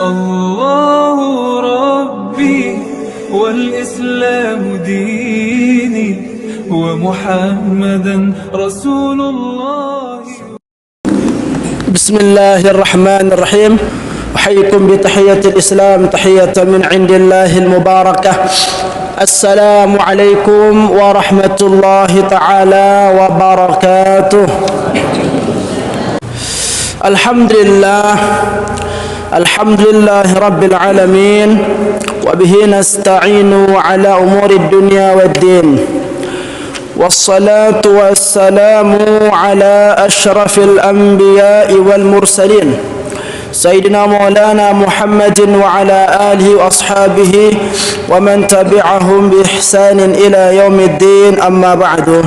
الله ربي والإسلام ديني ومحمدا رسول الله. بسم الله الرحمن الرحيم. أحييكم بتحية الإسلام، تحية من عند الله المباركة. السلام عليكم ورحمة الله تعالى وبركاته. الحمد لله رب العالمين، وبه نستعين على أمور الدنيا والدين، والصلاة والسلام على أشرف الأنبياء والمرسلين سيدنا مولانا محمد وعلى آله وأصحابه ومن تبعهم بإحسان إلى يوم الدين. أما بعد.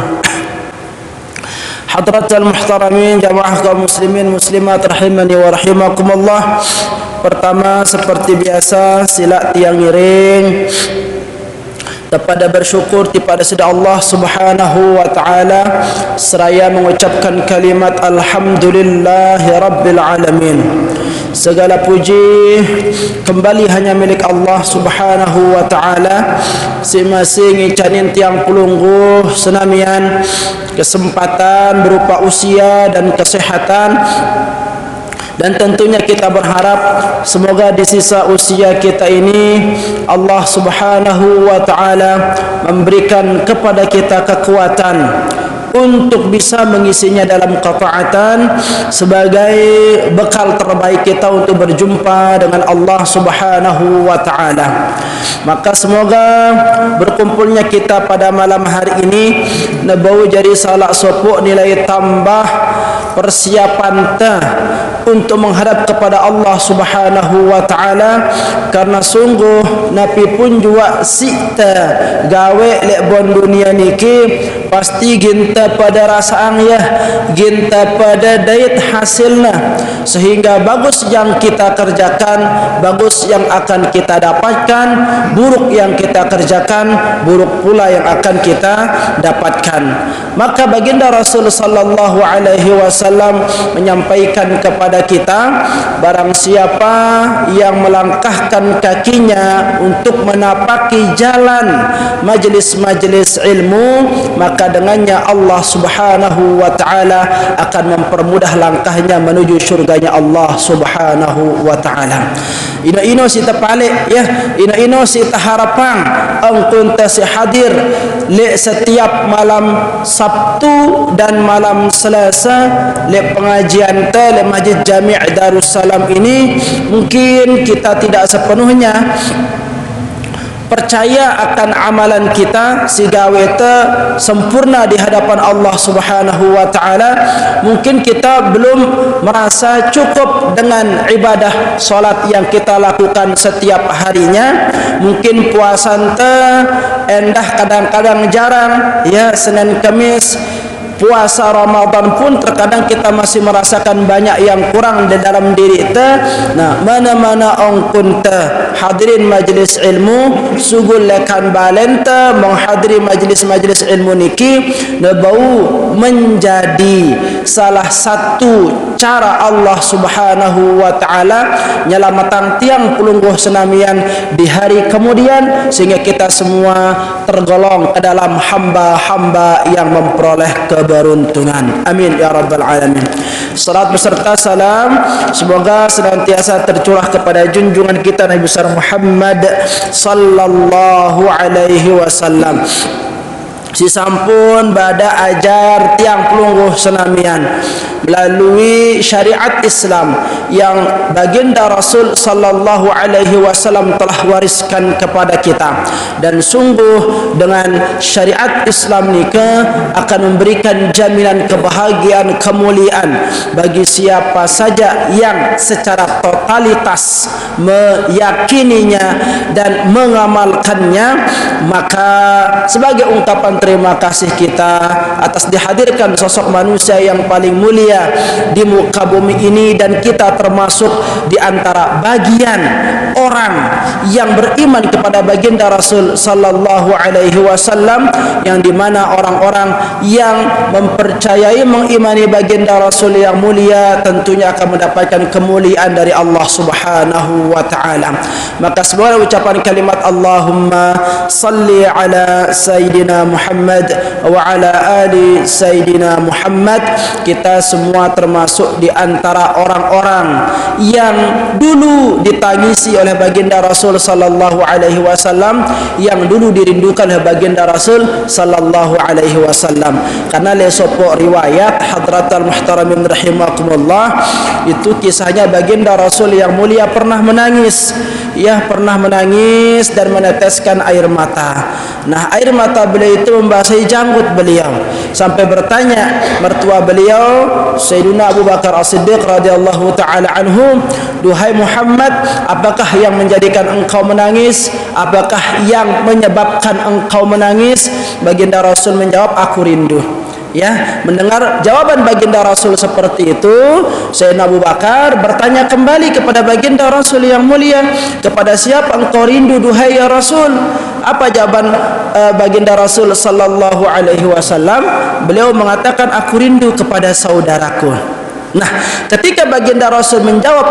حضرات المحترمين, jamaah kaum muslimin muslimat rahimani wa rahimakumullah. Pertama, seperti biasa, sila tiang miring kepada bersyukur kepada Sida Allah Subhanahu wa taala seraya mengucapkan kalimat alhamdulillahi rabbil alamin. Segala puji kembali hanya milik Allah Subhanahu wa taala. Masing-masing icanin tiang pelungguh senamian kesempatan berupa usia dan kesehatan. Dan tentunya kita berharap semoga di sisa usia kita ini Allah Subhanahu wa taala memberikan kepada kita kekuatan untuk bisa mengisinya dalam ketaatan sebagai bekal terbaik kita untuk berjumpa dengan Allah Subhanahu wa taala. Maka semoga berkumpulnya kita pada malam hari ini nebau jadi salah sopuk nilai tambah persiapan ta untuk menghadap kepada Allah Subhanahu wa taala, karena sungguh napi pun juga sita gawe lek bon dunia niki pasti ginta pada rasaan ya, ginta pada dait hasilnya, sehingga bagus yang kita kerjakan, bagus yang akan kita dapatkan, buruk yang kita kerjakan, buruk pula yang akan kita dapatkan. Maka baginda Rasul sallallahu alaihi wasallam menyampaikan kepada kita, barang siapa yang melangkahkan kakinya untuk menapaki jalan majlis-majlis ilmu, maka dengannya Allah Subhanahu wa taala akan mempermudah langkahnya menuju syurganya Allah Subhanahu wa taala. Ino si tapalik ya, ino si taharapang angkun tasi hadir le setiap malam Sabtu dan malam Selasa le pengajian te le Masjid Jami' Darussalam ini. Mungkin kita tidak sepenuhnya percaya akan amalan kita sehingga kita sempurna di hadapan Allah Subhanahu wa taala. Mungkin kita belum merasa cukup dengan ibadah solat yang kita lakukan setiap harinya. Mungkin puasa endah kadang-kadang jarang ya, Senin Kamis. Puasa Ramadan pun terkadang kita masih merasakan banyak yang kurang di dalam diri kita. Nah, mana-mana ongkun ta hadirin majlis ilmu sugul lekan balenta menghadiri majlis-majlis ilmu niki nebau menjadi salah satu cara Allah Subhanahu wa taala nyelamatan tiang pelungguh senamian di hari kemudian, sehingga kita semua tergolong ke dalam hamba-hamba yang memperoleh keberuntungan. Amin ya rabbal alamin. Salat beserta salam semoga senantiasa tercurah kepada junjungan kita Nabi besar Muhammad sallallahu alaihi wasallam. Si sampun bada ajar tiang pelungguh senamian melalui syariat Islam yang baginda Rasul sallallahu alaihi wasallam telah wariskan kepada kita. Dan sungguh dengan syariat Islam nikah akan memberikan jaminan kebahagiaan, kemuliaan bagi siapa saja yang secara totalitas meyakininya dan mengamalkannya. maka sebagai ungkapan terima kasih kita atas dihadirkan sosok manusia yang paling mulia di muka bumi ini, dan kita termasuk di antara bagian orang yang beriman kepada baginda Rasul sallallahu alaihi wasallam, yang dimana orang-orang yang mempercayai, mengimani baginda Rasul yang mulia tentunya akan mendapatkan kemuliaan dari Allah Subhanahu wa taala. Maka sebuah ucapan kalimat Allahumma salli ala Sayyidina Muhammad wa ala ali Sayyidina Muhammad, kita semua termasuk di antara orang-orang yang dulu ditangisi oleh baginda Rasul sallallahu alaihi wasallam, yang dulu dirindukan oleh baginda Rasul sallallahu alaihi wasallam. Karena lesopok riwayat hadratal muhtaramin rahimakumullah, itu kisahnya baginda Rasul yang mulia pernah menangis, pernah menangis dan meneteskan air mata. Nah, air mata beliau itu membasahi janggut beliau, sampai bertanya mertua beliau Sayyidina Abu Bakar As-Siddiq radhiyallahu taala anhu, duhai Muhammad, apakah yang menjadikan engkau menangis? Apakah yang menyebabkan engkau menangis? Baginda Rasul menjawab, aku rindu. Mendengar jawaban baginda Rasul seperti itu, Sayyidina Abu Bakar bertanya kembali kepada baginda Rasul yang mulia, kepada siapa engkau rindu duhai ya Rasul? Apa jawaban baginda Rasul sallallahu alaihi wasallam? Beliau mengatakan, aku rindu kepada saudaraku. Nah, ketika baginda Rasul menjawab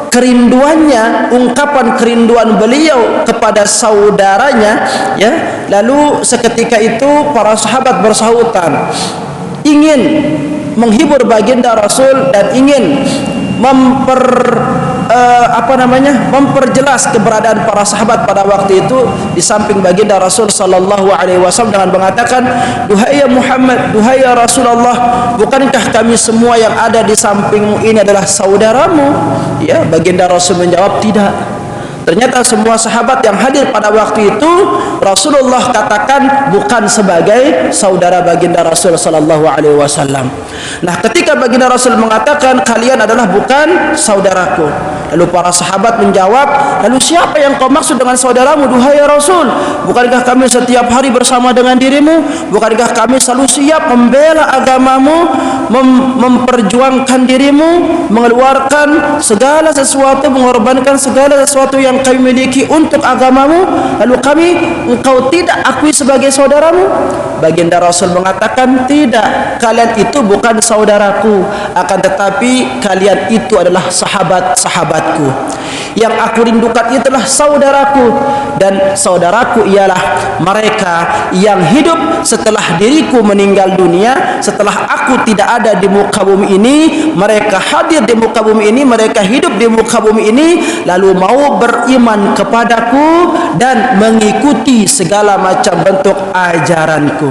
kerinduannya, ungkapan kerinduan beliau kepada saudaranya, lalu seketika itu para sahabat bersahutan ingin menghibur baginda Rasul dan ingin memperjelas keberadaan para sahabat pada waktu itu di samping baginda Rasul sallallahu alaihi wasallam dengan mengatakan, duhai ya Muhammad, duhai ya Rasulullah, bukankah kami semua yang ada di sampingmu ini adalah saudaramu? Baginda Rasul menjawab, tidak. Ternyata semua sahabat yang hadir pada waktu itu Rasulullah katakan bukan sebagai saudara baginda Rasul sallallahu alaihi wasallam. Nah, ketika baginda Rasul mengatakan kalian adalah bukan saudaraku, lalu para sahabat menjawab, lalu siapa yang kau maksud dengan saudaramu duhai Rasul? Bukankah kami setiap hari bersama dengan dirimu? Bukankah kami selalu siap membela agamamu, memperjuangkan dirimu, mengeluarkan segala sesuatu, mengorbankan segala sesuatu yang kami miliki untuk agamamu, lalu engkau tidak akui sebagai saudaramu? Baginda Rasul mengatakan, tidak, kalian itu bukan saudaraku, akan tetapi kalian itu adalah sahabat-sahabatku. Yang aku rindukan itulah saudaraku, dan saudaraku ialah mereka yang hidup setelah diriku meninggal dunia, setelah aku tidak ada di muka bumi ini. Mereka hadir di muka bumi ini, mereka hidup di muka bumi ini, lalu mau beriman kepadaku dan mengikuti segala macam bentuk ajaranku.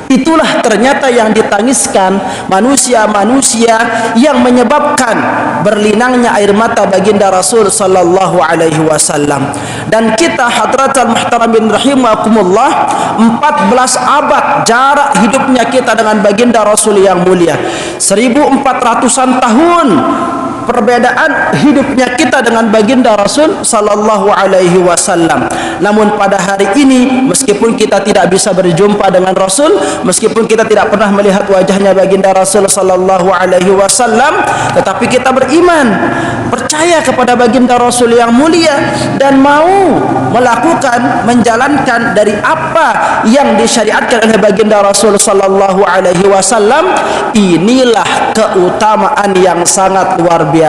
Itulah ternyata yang ditangiskan manusia-manusia yang menyebabkan berlinangnya air mata baginda Rasul sallallahu alaihi wasallam. Dan kita hadratul muhtaramin rahimakumullah, 14 abad jarak hidupnya kita dengan baginda Rasul yang mulia, 1400-an tahun perbedaan hidupnya kita dengan baginda Rasul sallallahu alaihi wasallam. Namun pada hari ini, meskipun kita tidak bisa berjumpa dengan Rasul, meskipun kita tidak pernah melihat wajahnya baginda Rasul sallallahu alaihi wasallam, tetapi kita beriman, percaya kepada baginda Rasul yang mulia, dan mau melakukan, menjalankan dari apa yang disyariatkan oleh baginda Rasul sallallahu alaihi wasallam. Inilah keutamaan yang sangat luar biasa.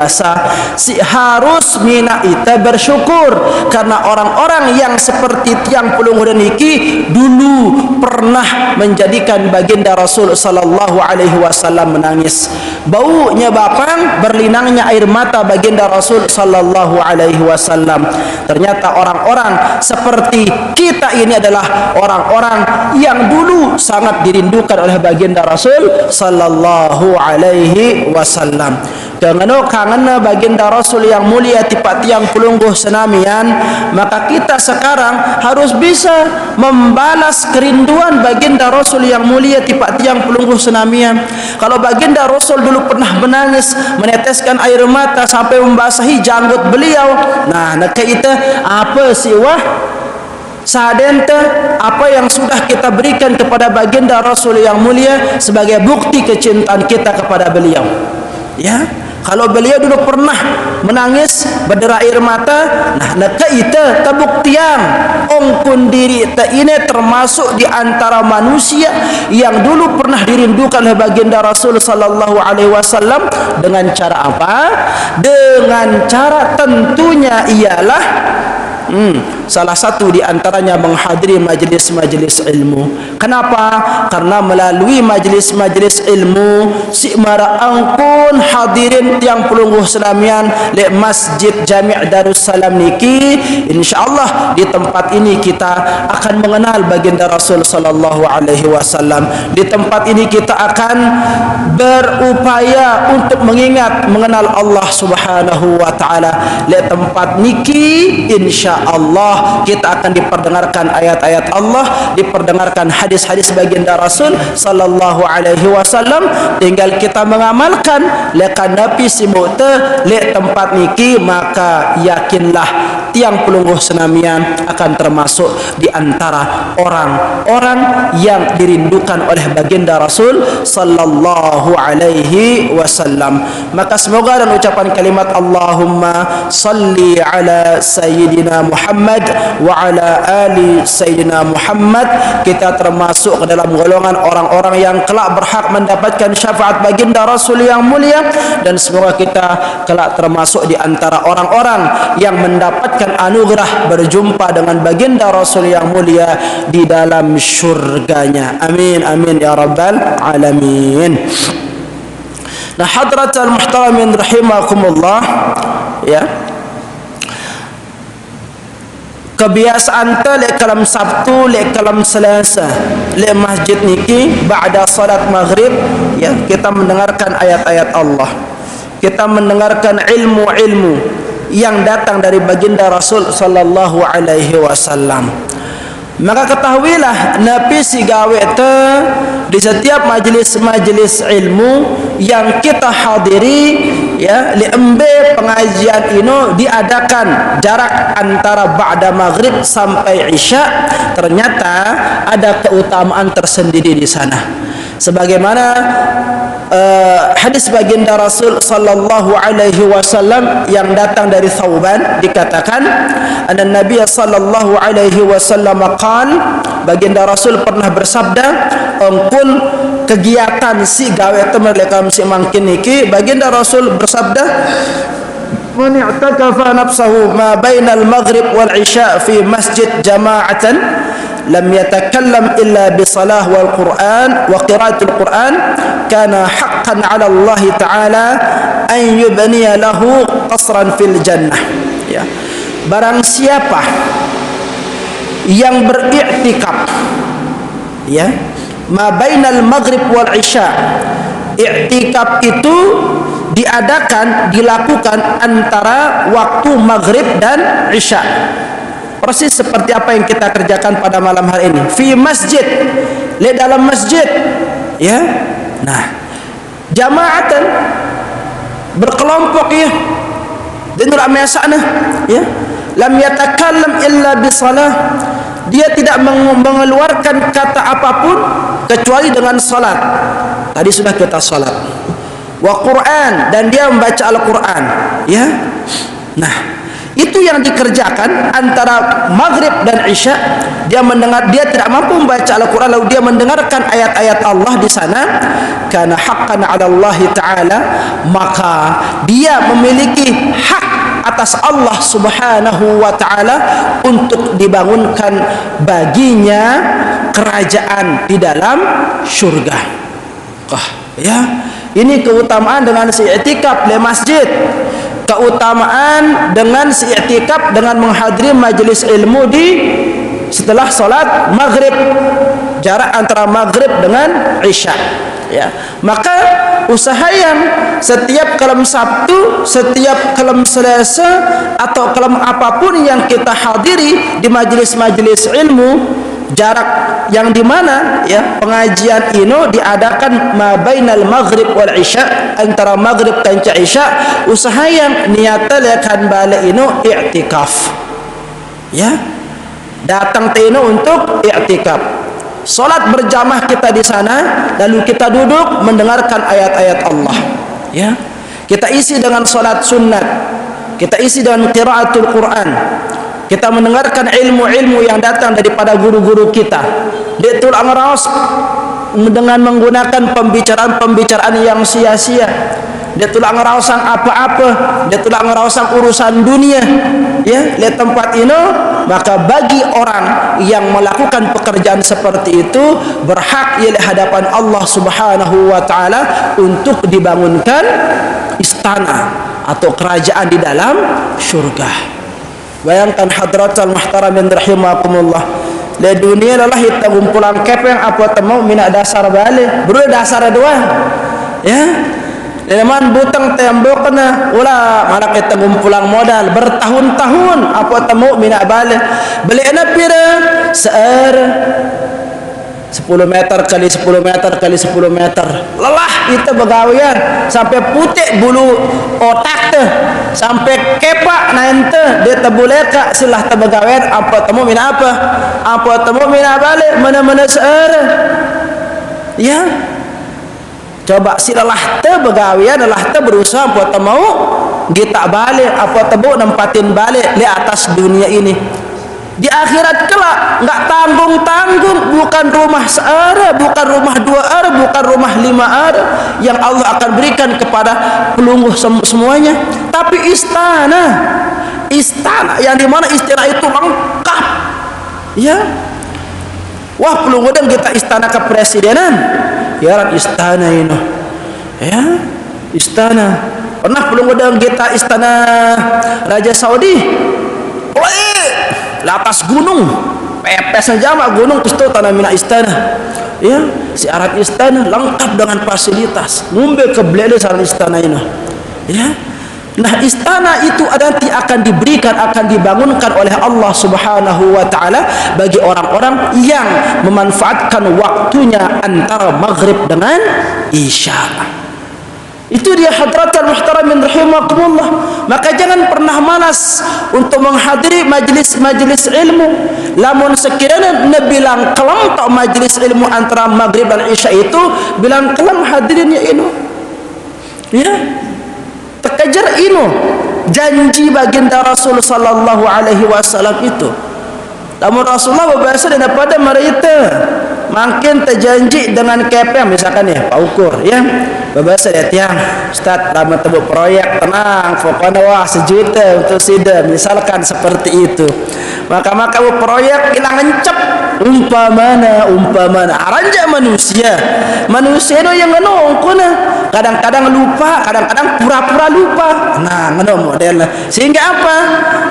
Harus mina ita bersyukur, karena orang-orang yang seperti tiang pulung niki dulu pernah menjadikan baginda Rasul sallallahu alaihi wasallam menangis. Baunya bapang, berlinangnya air mata baginda Rasul sallallahu alaihi wasallam. Ternyata orang-orang seperti kita ini adalah orang-orang yang dulu sangat dirindukan oleh baginda Rasul sallallahu alaihi wasallam. Dengan kangen baginda Rasul yang mulia tipak tiang pelungguh senamian, maka kita sekarang harus bisa membalas kerinduan baginda Rasul yang mulia tipak tiang pelungguh senamian. Kalau baginda Rasul dulu pernah menangis, meneteskan air mata sampai membasahi janggut beliau, nah kita apa sih Sadente apa yang sudah kita berikan kepada baginda Rasul yang mulia sebagai bukti kecintaan kita kepada beliau. Ya, kalau beliau dulu pernah menangis berderai air mata, nah neka ita tabuktian ongkun diri ita ini termasuk di antara manusia yang dulu pernah dirindukan oleh baginda Rasul sallallahu alaihi wasallam. Dengan cara apa? Dengan cara tentunya ialah salah satu di antaranya menghadiri majlis-majlis ilmu. Kenapa? Karena melalui majlis-majlis ilmu si maraang pun hadirin tiang pelungguh selamian le Masjid Jami' Darussalam niki, insyaallah di tempat ini kita akan mengenal baginda Rasul sallallahu alaihi wasallam. Di tempat ini kita akan berupaya untuk mengenal Allah Subhanahu wa taala. Le tempat niki insyaallah kita akan diperdengarkan ayat-ayat Allah, diperdengarkan hadis-hadis baginda Rasul sallallahu alaihi wasallam. Tinggal kita mengamalkan lekan nabi simute le tempat niki, maka yakinlah tiang pelungguh senamian akan termasuk di antara orang-orang yang dirindukan oleh baginda Rasul sallallahu alaihi wasallam. Maka semoga dan ucapan kalimat Allahumma salli ala sayyidina Muhammad wa ala ali sayyidina Muhammad, kita termasuk ke dalam golongan orang-orang yang kelak berhak mendapatkan syafaat baginda Rasul yang mulia, dan semoga kita kelak termasuk di antara orang-orang yang mendapatkan anugerah berjumpa dengan baginda Rasul yang mulia di dalam syurganya. Amin amin ya rabbal alamin. Nah, hadratal muhtaramin rahimakumullah, ya, kebiasaan ta lek kalam Sabtu, lek kalam Selasa, lek masjid niki ba'da salat maghrib, ya, kita mendengarkan ayat-ayat Allah, kita mendengarkan ilmu-ilmu yang datang dari baginda Rasul sallallahu alaihi wasallam. Maka ketahuilah Nabi si gawe te di setiap majlis-majlis ilmu yang kita hadiri, ya, liembe pengajian ini diadakan jarak antara ba'da maghrib sampai isya, ternyata ada keutamaan tersendiri di sana. Sebagaimana hadis baginda Rasul sallallahu alaihi wasallam yang datang dari Thauban, dikatakan anna Nabi sallallahu alaihi wasallam qala, baginda Rasul pernah bersabda, engkun kegiatan si gawe temerlekam si mangkin niki, baginda Rasul bersabda, man i'takafa nafsahu ma bainal maghrib wal isya fi masjid jama'atan lam yatakallam illa bi salah wal Qur'an wa qiraatul Qur'an kana haqqan 'ala Allah ta'ala an yubniya lahu qasran fil jannah. Ya, barang siapa yang beriktikaf, ya, ma bainal maghrib wal isya, iktikaf itu dilakukan antara waktu maghrib dan isya, persis seperti apa yang kita kerjakan pada malam hari ini, fi masjid, di dalam masjid, ya. Nah, jamaatan, berkelompok, ya, dan ramai sana, ya, lam yatakallam illa bisalah, dia tidak mengeluarkan kata apapun kecuali dengan salat. Tadi sudah kita salat, wa Quran, dan dia membaca Al-Quran, ya. Nah, itu yang dikerjakan antara maghrib dan isya. Dia mendengar, dia tidak mampu membaca Al-Quran, lalu dia mendengarkan ayat-ayat Allah di sana, kana haqqan 'ala Allah ta'ala, maka dia memiliki hak atas Allah Subhanahu wa ta'ala untuk dibangunkan baginya kerajaan di dalam syurga. Ya, ini keutamaan dengan i'tikaf di masjid, keutamaan dengan i'tikaf dengan menghadiri majelis ilmu di setelah salat maghrib, jarak antara maghrib dengan isya, ya. Maka usahayan setiap kalam Sabtu, setiap kalam Selasa, atau kalam apapun yang kita hadiri di majelis-majelis ilmu, jarak yang dimana, ya, pengajian ini diadakan ma bainal maghrib wal isya, antara maghrib dan isya, usahayan niatnya lekan balik ini i'tikaf, ya. Datang tino untuk i'tikaf. Salat berjamaah kita di sana, lalu kita duduk mendengarkan ayat-ayat Allah. Ya. Kita isi dengan salat sunat. Kita isi dengan qiraatul Quran. Kita mendengarkan ilmu-ilmu yang datang daripada guru-guru kita. Dia tulang raus dengan menggunakan pembicaraan-pembicaraan yang sia-sia. Dia tulang rausang apa-apa, dia tulang rausang urusan dunia. Ya, lihat tempat ini, maka bagi orang yang melakukan pekerjaan seperti itu berhak di hadapan Allah Subhanahu wa taala untuk dibangunkan istana atau kerajaan di dalam syurga. Bayangkan hadratul muhtaramin rahimakumullah. Di dunia lelah kita kumpulan kepeng apa temu mina dasar balik. Bro dasar dua. Ya. Leman butang tembok kena ulah malah kita kumpulan modal bertahun-tahun apa temu mina balik. Beli ana pira seer 10 meter kali 10 meter kali 10 meter. Lelah itu begawian sampai putih bulu otak teh, sampai kepak naente dia tebuleka silah tebegawian apa temu mina apa temu mina balik mana-mana seer. Ya. Coba silalah teh begawian lelah teh berusaha apa temu kita balik apa tebu nempatin balik di atas dunia ini. Di akhirat kelak enggak tanggung-tanggung, bukan rumah seara, bukan rumah 2 ara, bukan rumah 5 ara yang Allah akan berikan kepada pelungguh semuanya, tapi istana yang dimana istana itu lengkap. Ya, wah pelungguh dan kita istana kepresidenan, ya istana ini, ya istana. Pernah pelungguh dan kita istana Raja Saudi, di atas gunung, pepes jama gunung terus tanah mina istana. Ya, syarat istana lengkap dengan fasilitas. Ngumbe ke belele syarat istana ini. Ya. Nah, istana itu nanti akan diberikan, akan dibangunkan oleh Allah Subhanahu wa taala bagi orang-orang yang memanfaatkan waktunya antara maghrib dengan isya. Itu dia hadratul muhtaramin rahimakumullah. Maka jangan pernah malas untuk menghadiri majlis-majlis ilmu. Lamun sekiranya bilang kelam tak majlis ilmu antara maghrib dan isya itu, bilang kelam hadirinnya ini. Ya. Terkejar ini janji baginda Rasul sallallahu alaihi wasallam itu. Namun Rasulullah berbahasa daripada mereka makin terjanji dengan kepeng misalkan ya Pak Ukur ya berbahasa dia tiang Ustaz lama tebuk proyek tenang pokoknya wah 1 juta untuk sida misalkan seperti itu maka proyek hilang encep umpamana aranja manusia itu yang nongkona kadang-kadang lupa kadang-kadang pura-pura lupa nah model sehingga apa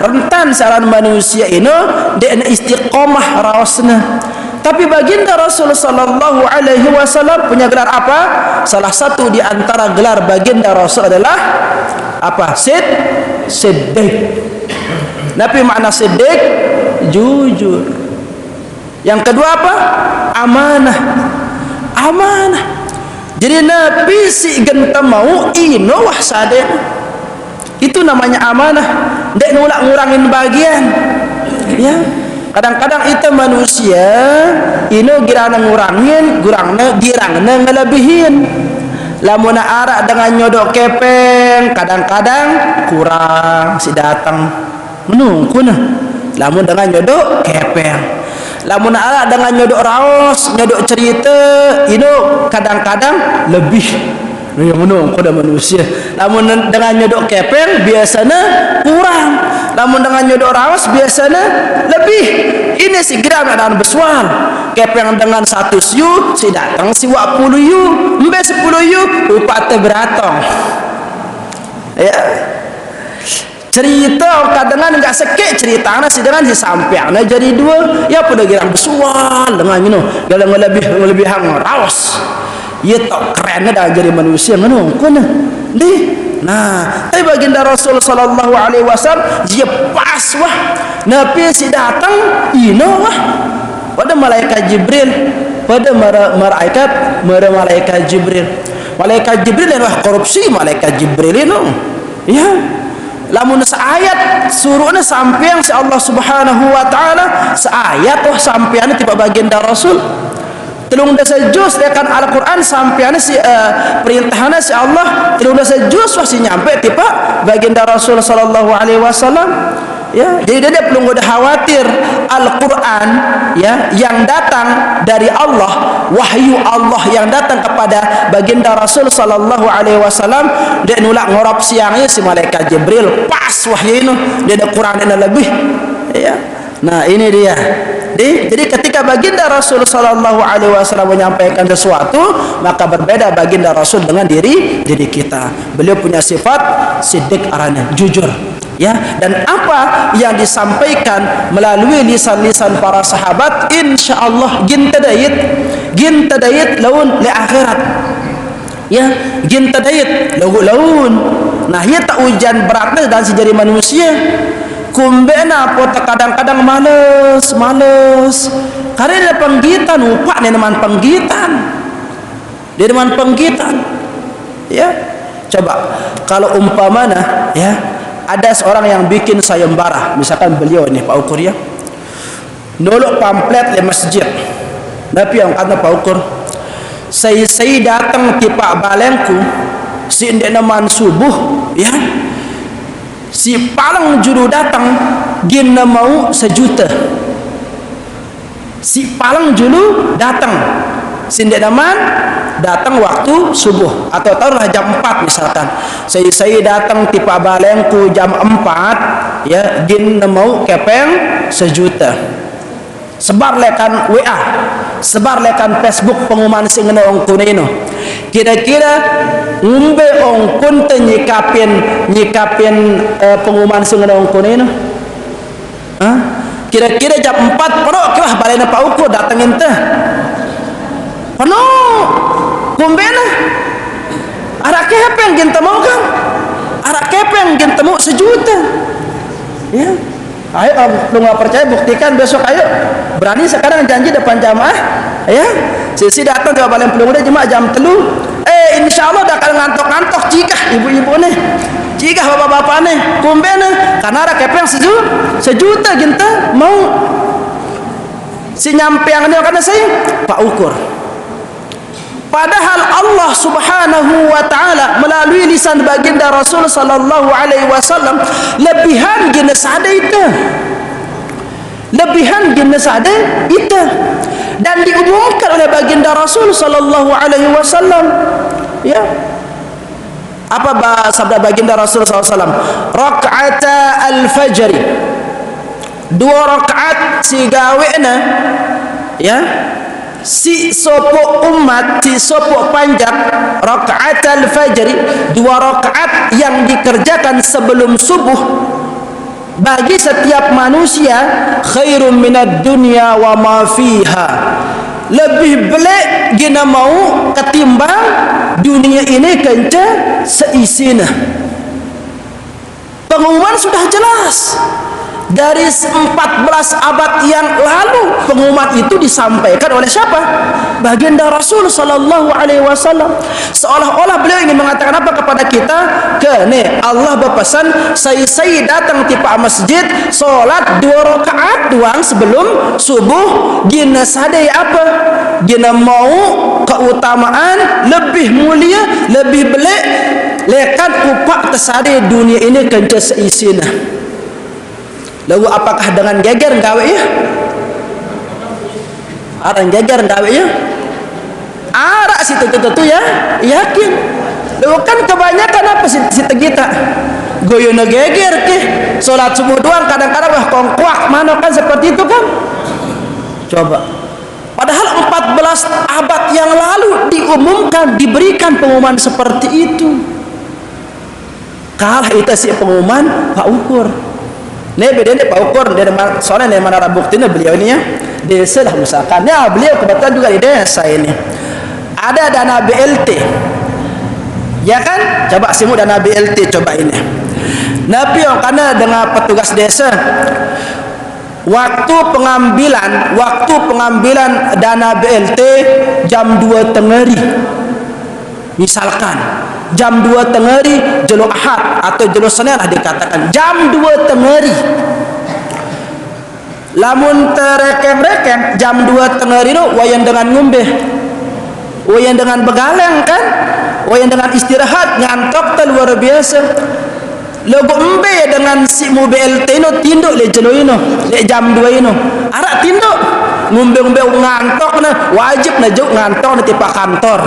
rentan saran manusia ini dia istiqomah rausna. Tapi baginda Rasul sallallahu alaihi wasallam punya gelar apa? Salah satu di antara gelar baginda Rasul adalah apa? Siddiq. Nabi makna siddiq jujur. Yang kedua apa? Amanah. Jadi Nabi si genta mau ino wah sadek. Itu namanya amanah. Dek nulak ngurangin bagian. Ya. Kadang-kadang itu manusia ini girana ngurangin, girangna ngelebihin. Lamun arak dengan nyodok kepeng, kadang-kadang kurang si datang menunggu nah. Lamun dengan nyodok kepeng. Lamun arak dengan nyodok raos, nyodok cerita, ini kadang-kadang lebih. Yang menunggu dah manusia. Lamun dengan nyodok kepeng biasanya kurang. Lamun dengan nyodok rawas biasanya lebih. Ini si gram dan bersual. Kepeng dengan 1 yu, si datang si 10 yu, embe 10 yu, upate beratong. Ya. Cerita kadang enggak sekek ceritanya si dengan si sampeana jadi 2. Ya pada gram bersual dengan dalam lebih hang rawas. Ya tak keren dah jadi manusia menunggu nah. Nah, tapi baginda Rasul sallallahu alaihi wasallam dia pas wah. Nabi si datang ino wah. Pada malaikat Jibril, pada malaikat Jibril. Malaikat Jibril wah korupsi malaikat Jibril itu. Ya. lamun seayat suruhna sampean si Allah Subhanahu wa taala seayat sampean tiba baginda Rasul telung dasa juz akan Al-Quran sampean si perintahna si Allah telung dasa juz masih nyampe tiba baginda Rasul sallallahu alaihi wasallam. Ya, jadi dia perlu ada khawatir Al-Quran ya yang datang dari Allah, wahyu Allah yang datang kepada baginda Rasul sallallahu alaihi wasallam, dia nulak ngorap siangnya si malaikat Jibril pas wahyu ini dia ada Quran ini lebih ya. Nah ini dia. Jadi ketika baginda Rasul sallallahu alaihi wasallam menyampaikan sesuatu, maka berbeda baginda Rasul dengan diri kita. Beliau punya sifat siddiq arana, jujur. Ya, dan apa yang disampaikan melalui lisan-lisan para sahabat insyaallah gin tadayit laun li akhirat. Ya, gin tadayit laun. Nah, ia tak ujian beratnya dan sejari manusia. Kumbena apa kadang-kadang males. Karena dia penggitan, upah dia teman penggitan. Ya. Coba kalau umpamana ya ada seorang yang bikin sayembara, misalkan beliau ini Pak Ukur ya, nolok pamflet di masjid, tapi yang kata Pak Ukur, saya datang ke Pak Balengku, si indenaman subuh, ya, si palang juru datang, gina mau 1 juta, si palang juru datang, si indenaman datang waktu subuh atau taruhlah jam 4 misalkan saya datang di Pak Balengku jam 4 ya din mau kepeng 1 juta sebar lekan WA sebar lekan Facebook pengumuman sing ngene ino kira-kira umbe ongkun te nyikapin pengumuman sing ngene ino kira-kira jam 4 perok kira balena Pak Ukur datengin teh penuh kumbena arak kepeng kita mau kan arak kepeng kita mau 1 juta ya ayo lu gak percaya buktikan besok ayo berani sekarang janji depan jamaah ya sisi datang ke balen pelung udah jemaah jam 3 insyaallah dah akan ngantok-ngantok jika ibu-ibu nih jika bapak-bapak nih kumbena karena arak kepeng 1 juta kita mau si nyampeang ini karena saya Pak Ukur. Padahal Allah Subhanahu wa taala melalui lisan baginda Rasul sallallahu alaihi wasallam lebihan jenis ada itu. Dan diumumkan oleh baginda Rasul sallallahu alaihi wasallam. Ya. Apa sabda baginda Rasul sallallahu alaihi wasallam? Raq'ata al-fajr. 2 rakaat si gawena ya. Si sopo umat si sopo panjang rakaat al-fajr 2 rakaat yang dikerjakan sebelum subuh bagi setiap manusia khairum minad dunya wa ma fiha lebih belek gina mau ketimbang dunia ini kenca seisina. Pengumuman sudah jelas dari 14 abad yang lalu. Pengumuman itu disampaikan oleh siapa? Baginda Rasul sallallahu alaihi wasallam. Seolah-olah beliau ingin mengatakan apa kepada kita? Nih Allah berpesan saya datang di Pak Masjid salat 2 rakaat doang sebelum subuh gina sadai apa? Gina mau keutamaan lebih mulia, lebih belek lekat upak tersadai dunia ini kenca seisina. Lalu apakah dengan geger gawe ya? Arang geger gawe ya? Arak situ ya, yakin. Lalu kan kebanyakan apa si tegita? Goyona geger ke? Salat subuh doang kadang-kadang kongkuak mana kan seperti itu kan? Coba. Padahal 14 abad yang lalu diumumkan, diberikan pengumuman seperti itu. Kalah itu si pengumuman Pak Ukur. Nih beda nih Pak Ukur dari soalnya dari mana buktinya beliau ini ya desa lah misalkan ya beliau kebetulan juga di desa ini ada dana BLT ya kan coba simu dana BLT coba ini Nabi yang karena dengan petugas desa waktu pengambilan dana BLT jam 2 tengah hari misalkan jam 2 tengah hari jelo Ahad atau jelo Senin lah dikatakan jam 2 tengah hari. Lamun tereken-reken jam 2 tengah hari no wayan dengan ngombe, wayan dengan begaleng kan, wayan dengan istirahat ngantok luar biasa. Logo embe dengan si mobil tino tinduk le jelo ino le jam 2 ino arak tinduk ngombe-ngombe ngantok na wajib na juk ngantok na tipa kantor.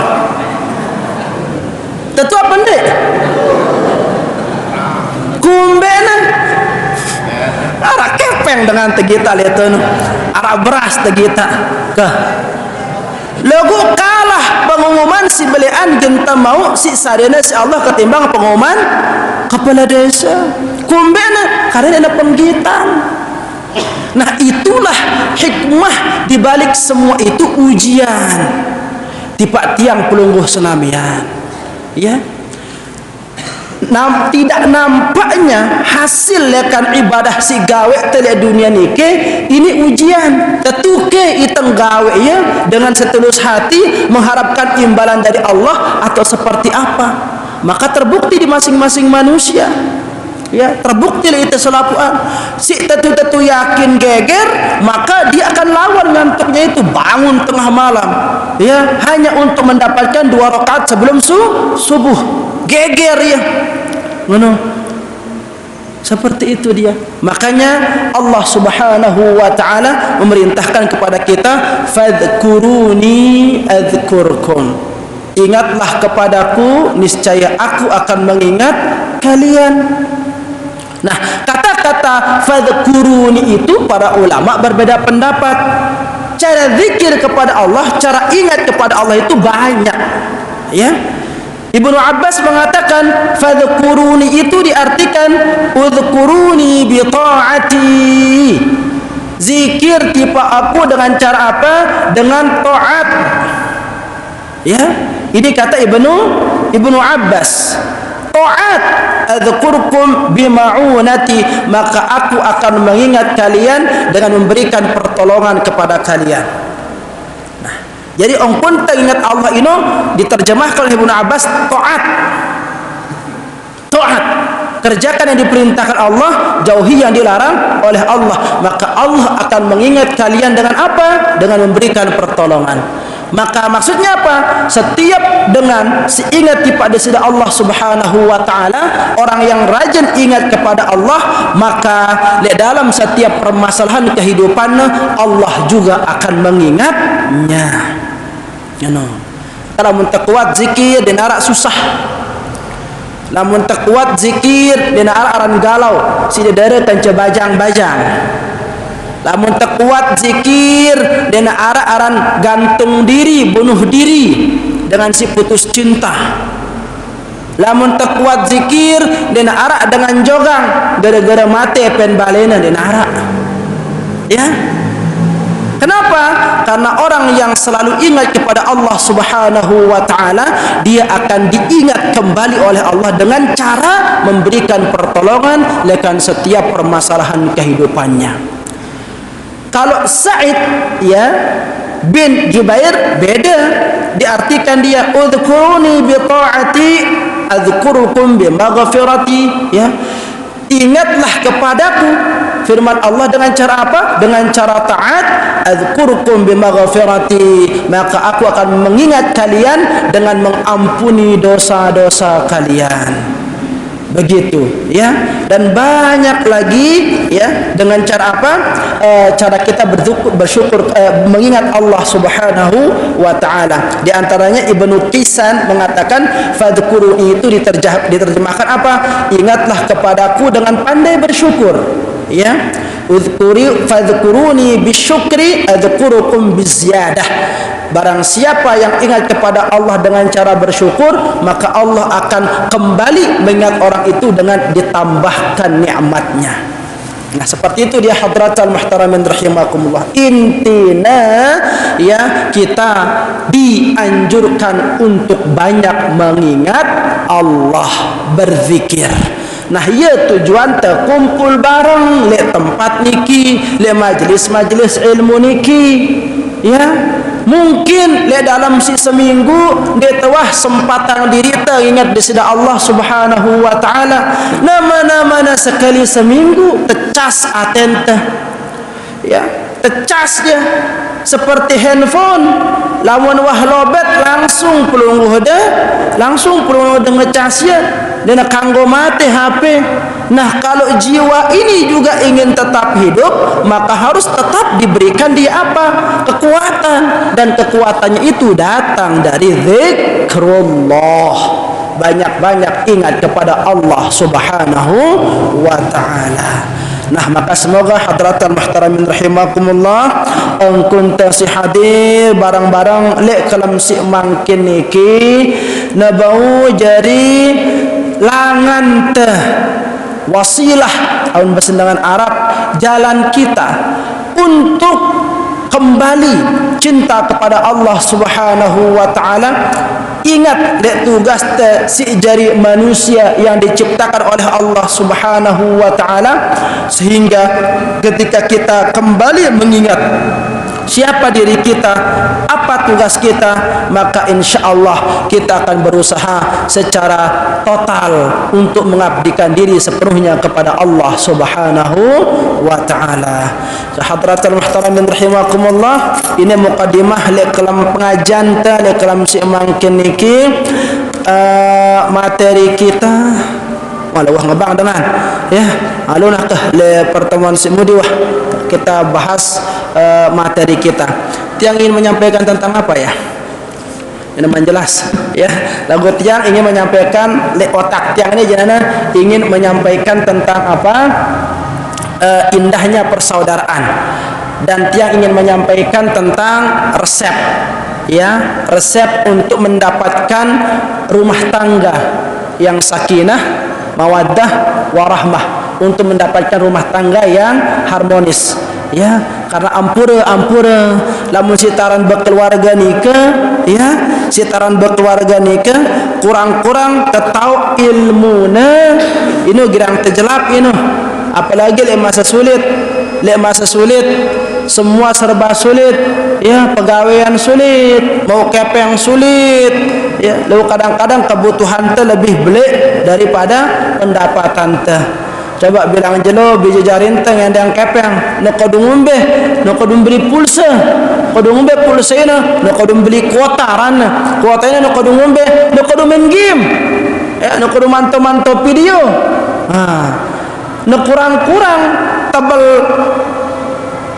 Tentu apa ndek? Kumbe na arak kepeng dengan tegita lihat tu arak beras tegita ke logo kalah pengumuman si belian genta mau si sarena si Allah ketimbang pengumuman kepala desa. Kumbe na karena ada penggitan. Nah itulah hikmah dibalik semua itu ujian tipak tiang pelungguh senamian ya. Tidak nampaknya hasil lekan ibadah si gawe tele dunia nike ini ujian tetuke iteng gawe ya dengan setulus hati mengharapkan imbalan dari Allah atau seperti apa, maka terbukti di masing-masing manusia ya, terbukti itu selapuan si tetu-tetu yakin geger maka dia akan lawan ngantuknya itu bangun tengah malam ya hanya untuk mendapatkan 2 rakaat sebelum subuh geger ya ngono seperti itu dia. Makanya Allah Subhanahu wa taala memerintahkan kepada kita fadhkuruni adzkurkum, ingatlah kepadaku niscaya aku akan mengingat kalian. Nah, kata-kata fadhkuruni itu para ulama berbeda pendapat. Cara zikir kepada Allah, cara ingat kepada Allah itu banyak. Ya. Ibnu Abbas mengatakan fadhkuruni itu diartikan udhkuruni bi ta'ati. Zikir tipa aku dengan cara apa? Dengan taat. Ya. Ini kata Ibnu Abbas. Taat adzkurkum bima'unati, maka aku akan mengingat kalian dengan memberikan pertolongan kepada kalian. Nah, jadi orang pun teringat Allah ini diterjemahkan oleh Ibnu Abbas taat. Taat, kerjakan yang diperintahkan Allah, jauhi yang dilarang oleh Allah, maka Allah akan mengingat kalian dengan apa? Dengan memberikan pertolongan. Maka maksudnya apa? Setiap dengan seingat kepada Allah Subhanahu wa taala, orang yang rajin ingat kepada Allah, maka dalam setiap permasalahan kehidupannya Allah juga akan mengingatnya. You know. Kalau mun kuat zikir dan arak susah. Namun kuat zikir dan aran galau, si dedere tanca bajang-bajang. Lamun kuat zikir dan aran gantung diri, bunuh diri dengan si putus cinta. Lamun kuat zikir dan arak dengan jogang gara-gara mati pen balena dan arak. Ya. Kenapa? Karena orang yang selalu ingat kepada Allah Subhanahu wa taala, dia akan diingat kembali oleh Allah dengan cara memberikan pertolongan lekan setiap permasalahan kehidupannya. Kalau Sa'id ya bin Jubair beda, diartikan dia udhkuruni bi ta'ati adzkurukum bi maghfirati, ya. Ingatlah kepadaku, firman Allah dengan cara apa? Dengan cara taat, adzkurukum bi maghfirati, maka aku akan mengingat kalian dengan mengampuni dosa-dosa kalian. Begitu ya, dan banyak lagi ya dengan cara apa? Cara kita bersyukur mengingat Allah Subhanahu wa taala. Di antaranya Ibnu Qisan mengatakan fadhkuruni itu diterjemahkan apa? Ingatlah kepadaku dengan pandai bersyukur, ya. Fadhkuruni bisyukri adzkurukum biziyadah. Barang siapa yang ingat kepada Allah dengan cara bersyukur, maka Allah akan kembali mengingat orang itu dengan ditambahkan nikmatnya. Nah, seperti itu dia hadratul muhtaramin rahimakumullah. Intina ya, kita dianjurkan untuk banyak mengingat Allah, berzikir. Nah, ya tujuan terkumpul bareng le tempat niki, le majlis-majlis ilmu niki, ya. Mungkin le dalam seminggu dia tewah sempatang diri ingat di sida Allah Subhanahu wa taala. Nama-nama sekali seminggu tecas atenta. Ya, tecas dia seperti handphone. Lamun wah lobet langsung pelungguh ngecasnya dan kanggo mati HP. Nah, kalau jiwa ini juga ingin tetap hidup, maka harus tetap diberikan dia apa? Kekuatan, dan kekuatannya itu datang dari zikrullah. Banyak-banyak ingat kepada Allah Subhanahu wa taala. Nah, maka semoga hadratal muhtaramin rahimakumullah kunta si hadir barang-barang lek kalam si mangkin niki nabau jari langan teh wasilah aun basendangan Arab jalan kita untuk kembali cinta kepada Allah Subhanahu wa taala. Ingat dek tugas si jari manusia yang diciptakan oleh Allah Subhanahu wa taala, sehingga ketika kita kembali mengingat siapa diri kita, apa tugas kita, maka insyaallah kita akan berusaha secara total untuk mengabdikan diri sepenuhnya kepada Allah Subhanahu wa taala. Hadratul muhtaramin rahimakumullah, ini muqaddimah le kelam pengajian ta le kelam si mangkin niki materi kita walau ngebang dengan ya alunah ke le pertemuan semudi wah kita bahas materi kita. Tiang ingin menyampaikan tentang apa ya? Ini menjelas ya. Lagu tiang ingin menyampaikan le otak tiang ini jangan ingin menyampaikan tentang apa? Indahnya persaudaraan, dan tiang ingin menyampaikan tentang resep ya, resep untuk mendapatkan rumah tangga yang sakinah, mawaddah, warahmah, untuk mendapatkan rumah tangga yang harmonis ya. Karena ampura lamun sitaran berkeluarga nikah ya, sitaran berkeluarga nikah kurang-kurang ketau ilmuna ini girang terjelap ini, apalagi le masa sulit semua serba sulit ya, pegawaian sulit, mau kepeng sulit ya, lalu kadang-kadang kebutuhan teh lebih belik daripada pendapatan teh. Coba bilang jelo biji jarin teh yang kepeng nak kodung umbe, nak kodung beli pulsa, kodung umbe pulsa ini nak kodung beli kuota ini nak kodung umbe, nak kodung main game ya, nak kodung manto video. Nak kurang-kurang tabel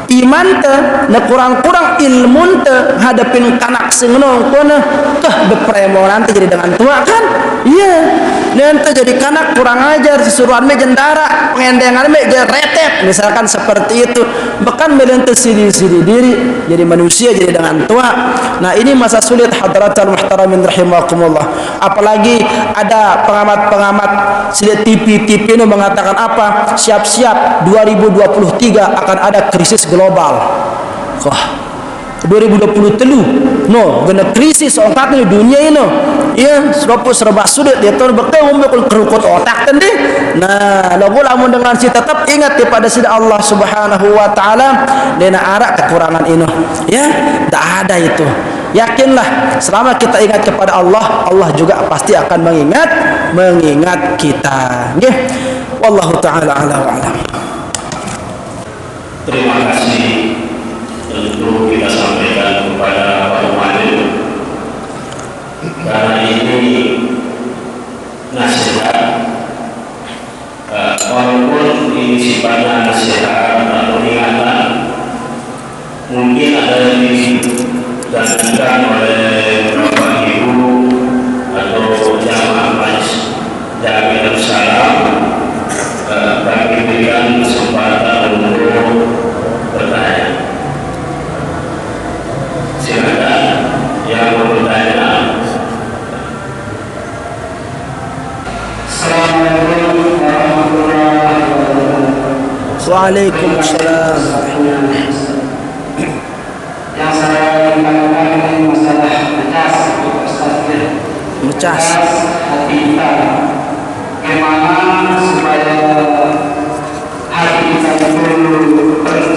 iman teh, nak kurang-kurang ilmu teh hadapin kanak sing nongkona teh bepremonan teh jadi dengan tua kan iya, nanti jadi kanak kurang ajar, susuruan me jendara, pengendengan me retet misalkan seperti itu, bahkan melente sidi diri jadi manusia jadi dengan tua. Nah, ini masa sulit hadratul muhtaramin rahimakumullah. Apalagi ada pengamat silat TV ini mengatakan apa? Siap-siap 2023 akan ada krisis global. 2023 gena krisis otak ni dunia ini ya, serba sulit dia tuh bertemu kerukut otak tadi. Nah, lagu lamun dengan si tetap ingat kepada sida Allah Subhanahu wa taala dena arak kekurangan ini ya, tak ada itu. Yakinlah selama kita ingat kepada Allah, Allah juga pasti akan mengingat kita. Nggih. Wallahu taala ala wa alam. Terima kasih tentu kita sampaikan kepada Pak Muhammad, karena ini nasihat walaupun ini sifatnya nasihat atau ingatan, mungkin ada yang digantikan oleh Bapak Ibu atau jamaah majlis Jami'at Salam, kami berikan kesempatan untuk bertanya. Silakan yang mau bertanya. Assalamualaikum warahmatullahi wabarakatuh. Waalaikumsalam. Yang saya tanyakan ini masalah mecas hati kita. Bagaimana supaya hati kita itu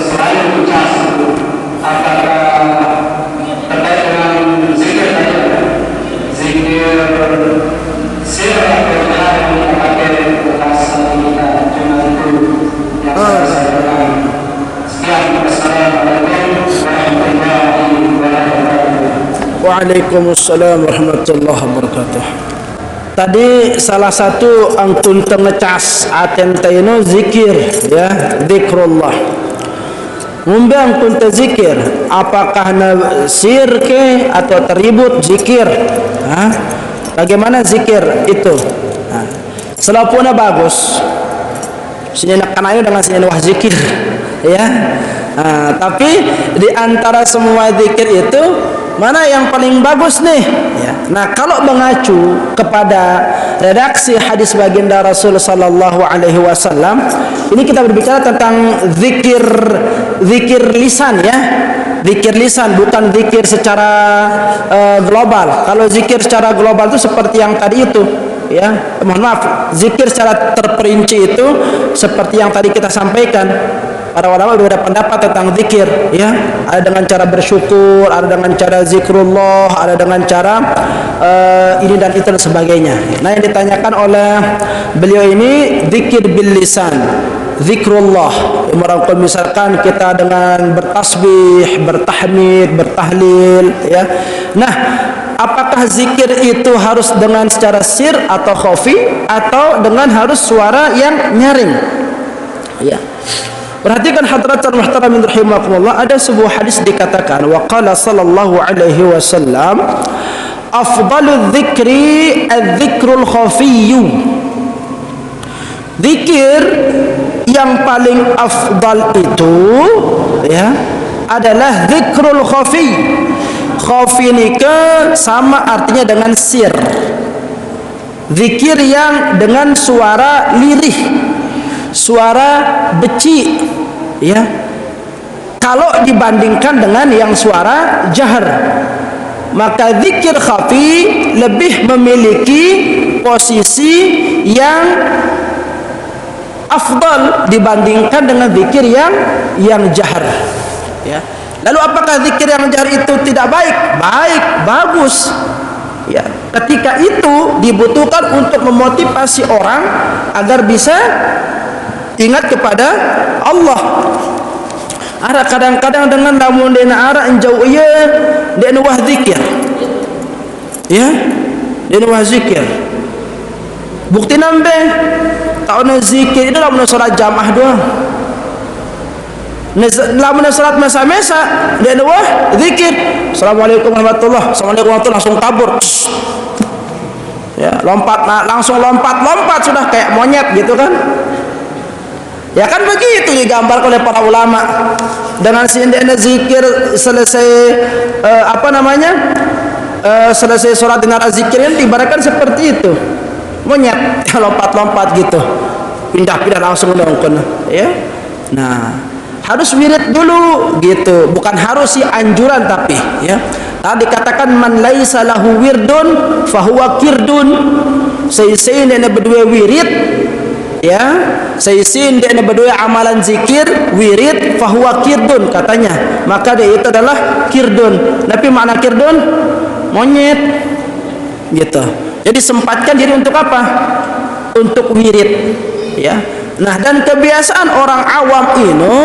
selalu mecas? Apakah Waalaikumsalam warahmatullahi wabarakatuh. Tadi salah satu angkun tengecas atentaino zikir, ya, zikrullah. Mumbang kun zikir, apakah nasir ke atau teribut zikir? Bagaimana zikir itu? Selapuna bagus. Sini nak kanayo dengan sini wah zikir, ya. Tapi di antara semua zikir itu mana yang paling bagus nih? Ya. Nah, kalau mengacu kepada redaksi hadis baginda Rasul sallallahu alaihi wasallam, ini kita berbicara tentang zikir lisan, ya. Zikir lisan, bukan zikir secara global. Kalau zikir secara global itu seperti yang tadi itu, ya. Mohon maaf, zikir secara terperinci itu seperti yang tadi kita sampaikan. Para ulama berbeda pendapat tentang zikir, ya. Ada dengan cara bersyukur, ada dengan cara zikrullah, ada dengan cara ini dan itu dan sebagainya. Nah, yang ditanyakan oleh beliau ini zikir bil lisan, zikrullah. Misalkan kita dengan bertasbih, bertahmid, bertahlil, ya. Nah, apakah zikir itu harus dengan secara sir atau khafi atau dengan harus suara yang nyaring? Ya. Perhatikan hadratan muhtaramin rahimakumullah, ada sebuah hadis dikatakan wa qala sallallahu alaihi wasallam afdaludz dzikri adz-dzikrul khafiyyu. Zikir yang paling afdal itu, ya, adalah zikrul khafi. Khafi ini sama artinya dengan sir. Zikir yang dengan suara lirih, suara beci, ya, kalau dibandingkan dengan yang suara jahar, maka zikir khafi lebih memiliki posisi yang afdal dibandingkan dengan zikir yang jahar, ya. Lalu apakah zikir yang jahar itu tidak baik? Baik, bagus, ya. Ketika itu dibutuhkan untuk memotivasi orang agar bisa ingat kepada Allah. Kadang-kadang dengan lamun dena ara enjau ieu dena wah zikir, ya, dena wah zikir. Bukti nambe tauna zikir itu lamun salat jamaah doang. Lamun salat mesa-mesa dena wah zikir. Assalamualaikum warahmatullahi wabarakatuh, langsung kabur. Ya, langsung lompat sudah kayak monyet gitu kan. Ya kan begitu digambar oleh para ulama. Dengan sindena zikir selesai selesai sholat dengan zikir yang diibaratkan seperti itu. Monyet lompat gitu. Pindah langsung nongkon, ya. Nah, harus wirid dulu gitu. Bukan harus sih, anjuran tapi, ya. Tadi dikatakan man laisa lahu wirdun fahuwa kirdun. Seisin dena berdua wirid, ya, seisin dia berdua amalan zikir wirid fahuwa kirdun katanya, maka dia itu adalah kirdun. Tapi makna kirdun monyet gitu. Jadi sempatkan diri untuk apa? Untuk wirid, ya. Nah, dan kebiasaan orang awam ini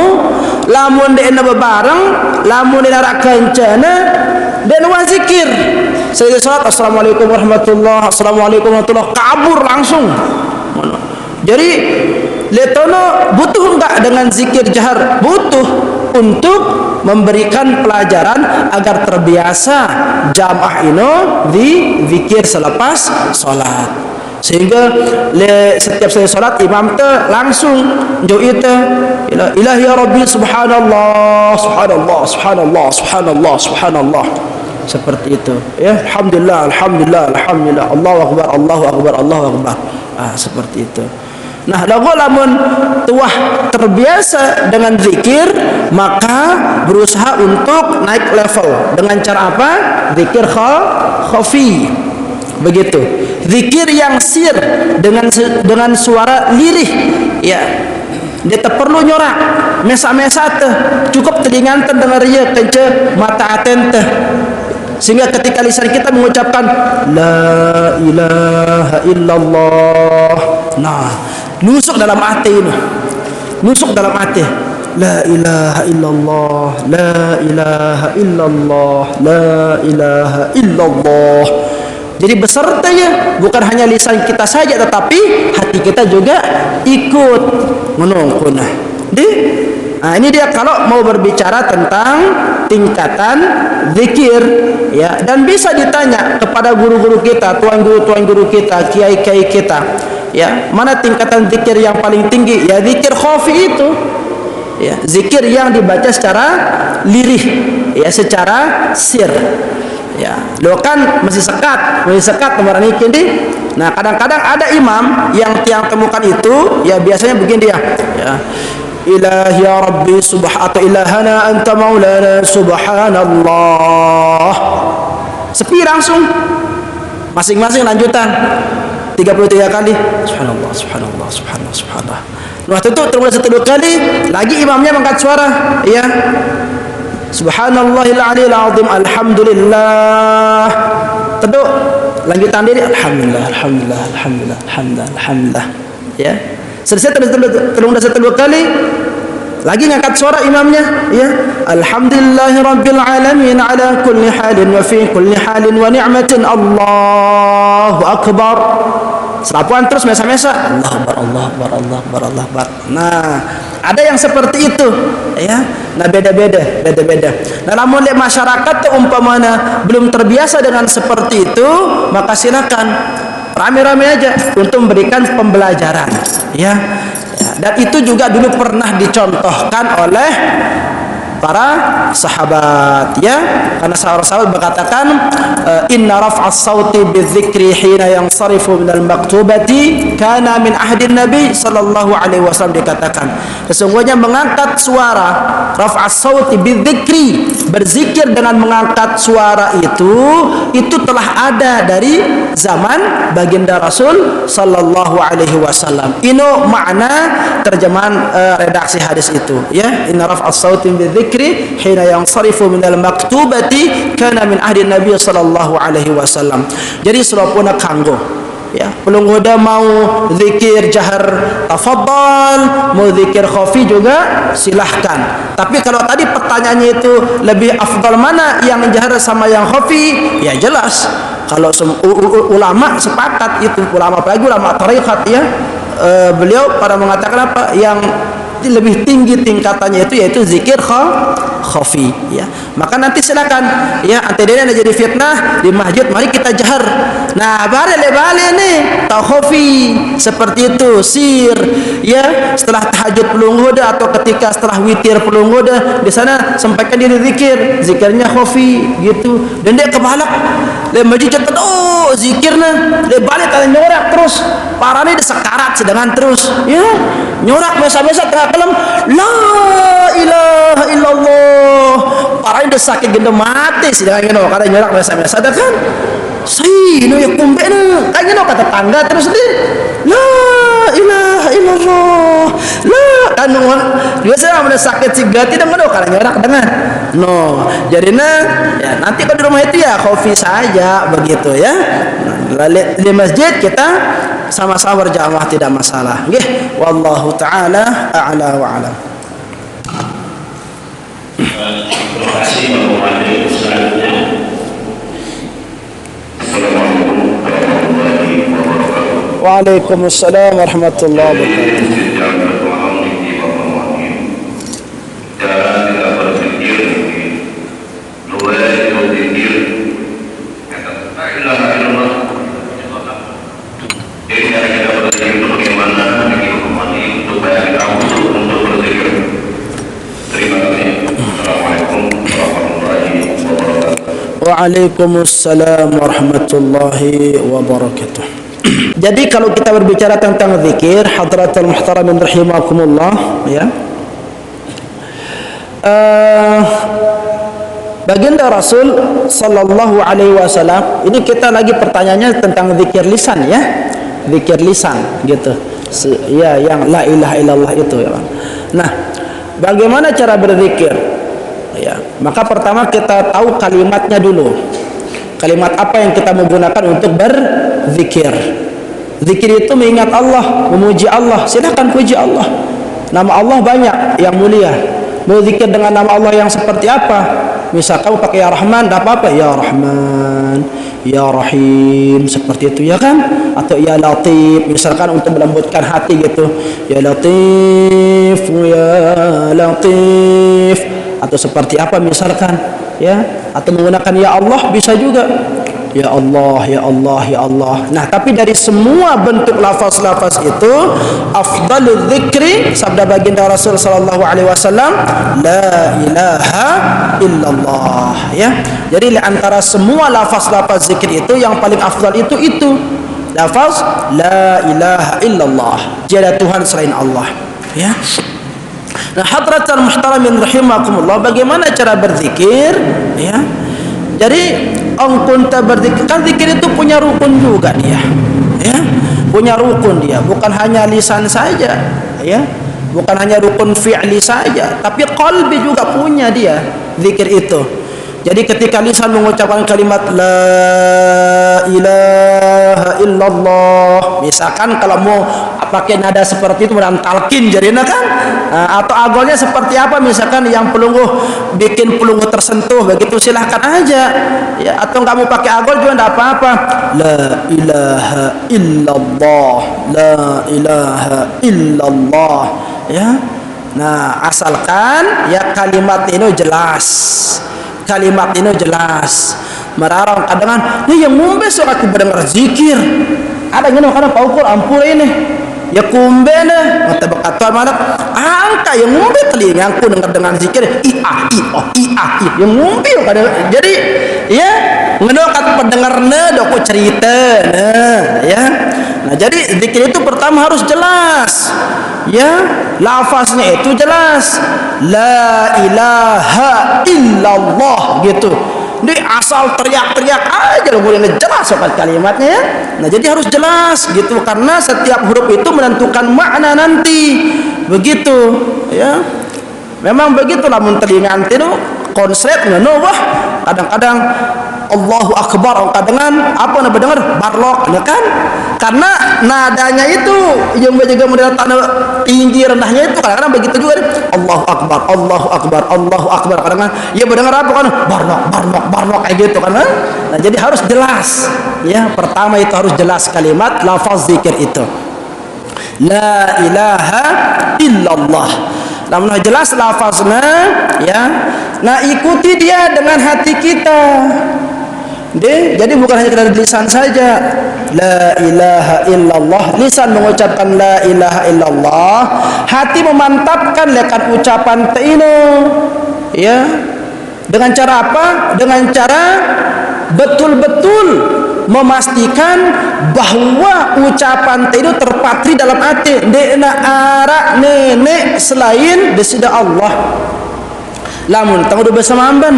lamun dia bebareng, lamun dia rakancana dan wah zikir. Saya salat assalamualaikum warahmatullahi kabur langsung. Jadi letono butuh enggak dengan zikir jahar? Butuh untuk memberikan pelajaran agar terbiasa jamaah ini di zikir selepas salat. Sehingga setiap saya salat imam teh langsung jo itu ilahi ya rabbi subhanallah seperti itu, ya. Alhamdulillah Allahu akbar seperti itu. Nah, lamun tuah terbiasa dengan zikir, maka berusaha untuk naik level dengan cara apa? Zikir khafi. Begitu. Zikir yang sir dengan suara lirih, ya. Dia tak perlu nyorak, mesa-mesa teh, cukup telinganten dengar ieu kence mata aten teh. Sehingga ketika lisan kita mengucapkan la ilaha illallah, nah, nusuk dalam hati ini, nusuk dalam hati. la ilaha illallah, la ilaha illallah, la ilaha illallah. Jadi besertanya bukan hanya lisan kita saja, tetapi hati kita juga ikut menungkunah. Ini dia kalau mau berbicara tentang tingkatan zikir, ya, dan bisa ditanya kepada guru-guru kita, tuan guru kita, kiai-kiai kita, ya, mana tingkatan zikir yang paling tinggi? Ya zikir khafi itu, ya, zikir yang dibaca secara lirih, ya, secara sir. Ya, lo kan masih sekat nomor ini. Nah, kadang-kadang ada imam yang tiang temukan itu, ya biasanya begini dia, ya. Ilahi ya Rabbi atau ilahana anta maulana subhanallah. Sepi langsung. Masing-masing lanjutan 33 kali. Subhanallah, subhanallah, subhanallah, subhanallah. Nah, itu terus 1 kali, lagi imamnya mengangkat suara, ya. Subhanallahil aliyil azim, alhamdulillah. Teduk, lanjutan diri, alhamdulillah, alhamdulillah, alhamdulillah, alhamdulillah, alhamdulillah. Ya. Selesai terus 1 kali, lagi ngangkat suara imamnya, ya. Alhamdulillahirabbil alamin ala kulli halin wa fi kulli halin wa ni'matin, Allahu akbar. Selapuan terus mesa-mesa, Allahu akbar, Allahu akbar, Allahu akbar, Allahu akbar. Nah, ada yang seperti itu, ya. Nah, beda-beda. Nah, namun masyarakat tuh umpamanya belum terbiasa dengan seperti itu, maka silakan rame-rame aja untuk memberikan pembelajaran, ya. Dan itu juga dulu pernah dicontohkan oleh para sahabat, ya, karena sahabat berkatakan inna raf'as sauti bidzikri hina yansarifu minal maktubati kana min ahdin nabi sallallahu alaihi wasallam. Dikatakan sesungguhnya mengangkat suara, raf'as sauti bidzikri, berzikir dengan mengangkat suara itu telah ada dari zaman baginda Rasul sallallahu alaihi wasallam. Ini makna terjemahan redaksi hadis itu, ya. Inna raf'as sauti bidzikri hina yansarifu minal maktubati kana min ahdi Nabi sallallahu alaihi wasallam. Jadi selapuna kanggo, ya, pelungguda mau zikir jahar tafadhal, mau zikir khafi juga silahkan. Tapi kalau tadi pertanyaannya itu lebih afdal mana, yang jahar sama yang khafi, ya jelas kalau ulama sepakat itu, ulama apalagi ulama tarekat, ya, beliau pada mengatakan apa, yang lebih tinggi tingkatannya itu yaitu zikir khafi, ya. Maka nanti silakan, ya, antara jadi fitnah di masjid, mari kita jahar. Nah, balik nih tau khafi seperti itu, sir, ya, setelah tahajud pelungguda atau ketika setelah witir pelungguda, di sana sampaikan diri zikirnya khafi gitu. Dan dia kebalak le masjid cepat, oh zikirnya dia balik kalian nyorak terus, parah nih sekarat sedangkan terus, ya, nyorak biasa-biasa tengah kalam la ilaha illallah, parah dia sakit genda mati sedangkan geno kada nyorak biasa-biasa ada kan sai no ya kumbe no kan geno kata tangga terus dia la ilaha illallah, la kan biasa mana sakit sigati dan mana kada nyorak dengan no. Jadinya ya nanti kalau di rumah itu ya khafi saja begitu, ya. Di masjid kita sama-sama berjamaah tidak masalah. Nggih, wallahu taala a'la wa a'lam. Terima kasih Bapak Wali selanjutnya. Assalamualaikum warahmatullahi wabarakatuh. Waalaikumsalam warahmatullahi wabarakatuh. Waalaikumsalam warahmatullahi wabarakatuh. Jadi kalau kita berbicara tentang zikir, hadratul muhtaramin rahimakumullah, ya, baginda Rasul sallallahu alaihi wasallam, ini kita lagi pertanyaannya tentang zikir lisan, ya, zikir lisan gitu, ya, yang la ilaha illallah itu, ya. Nah, bagaimana cara berzikir? Ya, maka pertama kita tahu kalimatnya dulu. Kalimat apa yang kita menggunakan untuk berzikir? Zikir itu mengingat Allah, memuji Allah. Silakan puji Allah. Nama Allah banyak yang mulia. Mau zikir dengan nama Allah yang seperti apa? Misal kamu pakai ya Rahman, tak apa-apa. Ya Rahman, ya Rahim, seperti itu ya kan? Atau ya Latif, misalkan untuk melembutkan hati gitu. Ya Latif, ya Latif. Atau seperti apa misalkan, ya? Atau menggunakan ya Allah bisa juga. Ya Allah, ya Allah, ya Allah. Nah, tapi dari semua bentuk lafaz-lafaz itu, afdalul dzikri, sabda baginda Rasul sallallahu alaihi wasallam, la ilaha illallah, ya. Jadi di antara semua lafaz-lafaz zikir itu yang paling afdal itu lafaz la ilaha illallah. Tiada Tuhan selain Allah, ya. Nah, hadratul muhtaramin rahimakumullah, bagaimana cara berzikir, ya? Jadi kunta berzikir, kan zikir itu punya rukun juga dia, ya, punya rukun dia, bukan hanya lisan saja, ya, bukan hanya rukun fi'li saja, tapi qalbi juga punya dia zikir itu. Jadi ketika lisan mengucapkan kalimat la ilaha illallah, misalkan kalau mau pakai nada seperti itu dalam talqin jadinya kan, atau agolnya seperti apa, misalkan yang bikin pelunggu tersentuh begitu, silahkan aja, ya. Atau nggak mau pakai agol juga tidak apa-apa. La ilaha illallah, la ilaha illallah, ya. Nah, asalkan ya kalimat ini jelas. Kalimat ini jelas. Merarang kadang ini yang ngombe sok aku mendengar zikir. Ada yang kadang paukur ampura ini. Ya kumbena mata berkata mana angka yang ngombe telinga aku dengar zikir yang ngombe kadang. Jadi ya ngedokat pendengarna dok cerita ya. Nah, jadi zikir itu pertama harus jelas. Ya, lafaznya itu jelas. La ilaha illallah gitu. Ini asal teriak-teriak aja loh, boleh jelas soal kalimatnya ya. Nah, jadi harus jelas gitu, karena setiap huruf itu menentukan makna nanti. Begitu, ya. Memang begitulah mun telinga itu konslet ngono wah. Kadang-kadang Allahu Akbar, kadang apa nak dengar barlok, ya kan? Karena nadanya itu yang menjaga model tanda tinggi rendahnya itu kadang-kadang begitu juga. Allahu Akbar, Allahu Akbar, Allahu Akbar. Kadang-kadang ya mendengar apa kan? Barlok kayak gitu kan? Nah, jadi harus jelas. Ya, pertama itu harus jelas kalimat lafaz zikir itu. La ilaha illallah. Namun jelas lafaznya, ya. Nah, ikuti dia dengan hati kita. Jadi bukan hanya dari lisan saja. La ilaha illallah, lisan mengucapkan la ilaha illallah, hati memantapkan lekat ucapan teino. Ya. Dengan cara apa? Dengan cara betul-betul memastikan bahwa ucapan teino terpatri dalam hati. Dena ara nenek selain desida Allah. Lamun tangguh bersama amban.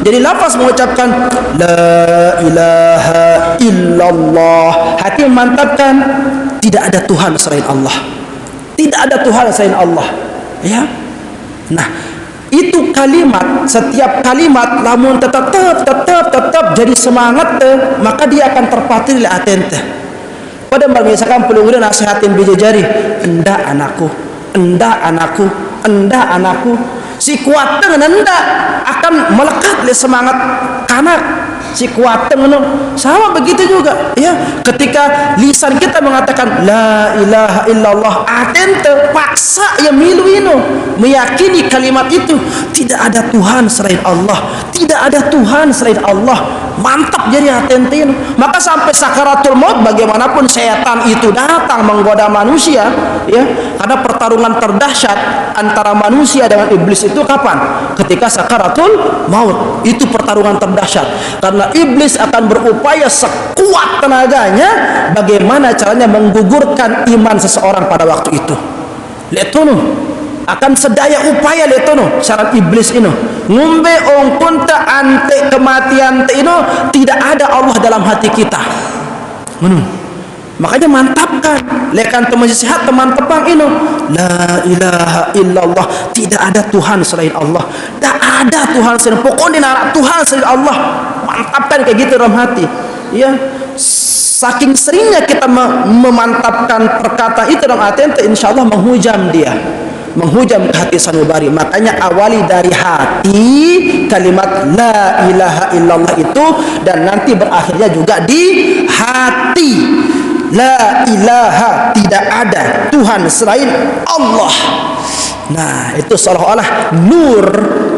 Jadi lafaz mengucapkan la ilaha illallah, hati memantapkan tidak ada Tuhan selain Allah. Tidak ada Tuhan selain Allah. Ya. Nah, itu kalimat, setiap kalimat lamun tetap jadi semangat maka dia akan terpatri oleh atente. Pada misalkan pelungguran nasihatin biji jari, endah anakku, si kuat dengan anda akan melekat oleh semangat kanak si kuat dengan sama begitu juga ya. Ketika lisan kita mengatakan la ilaha illallah, atente paksa yang miluino meyakini kalimat itu tidak ada Tuhan selain Allah, tidak ada Tuhan selain Allah, mantap jadi atente. Maka sampai sakaratul maut bagaimanapun setan itu datang menggoda manusia ya, karena pertarungan terdahsyat antara manusia dengan iblis itu kapan? Ketika sakaratul maut. Itu pertarungan terdahsyat, karena iblis akan berupaya sekuat tenaganya bagaimana caranya menggugurkan iman seseorang pada waktu itu. Letunu akan sedaya upaya letunu syarat iblis ini ngumbe ongkunta ante kematian te ino tidak ada Allah dalam hati kita. Makanya mantapkan lekan teman sehat teman tepang ini la ilaha illallah, tidak ada Tuhan selain Allah, tak ada Tuhan selain pokoknya nara Tuhan selain Allah. Mantapkan kayak gitu dalam hati ya. Saking seringnya kita memantapkan perkataan itu dalam hati, insyaallah menghujam dia. menghujam ke hati sanubari. Makanya awali dari hati kalimat la ilaha illallah itu, dan nanti berakhirnya juga di hati. La ilaha, tidak ada Tuhan selain Allah. Nah, itu seolah-olah nur,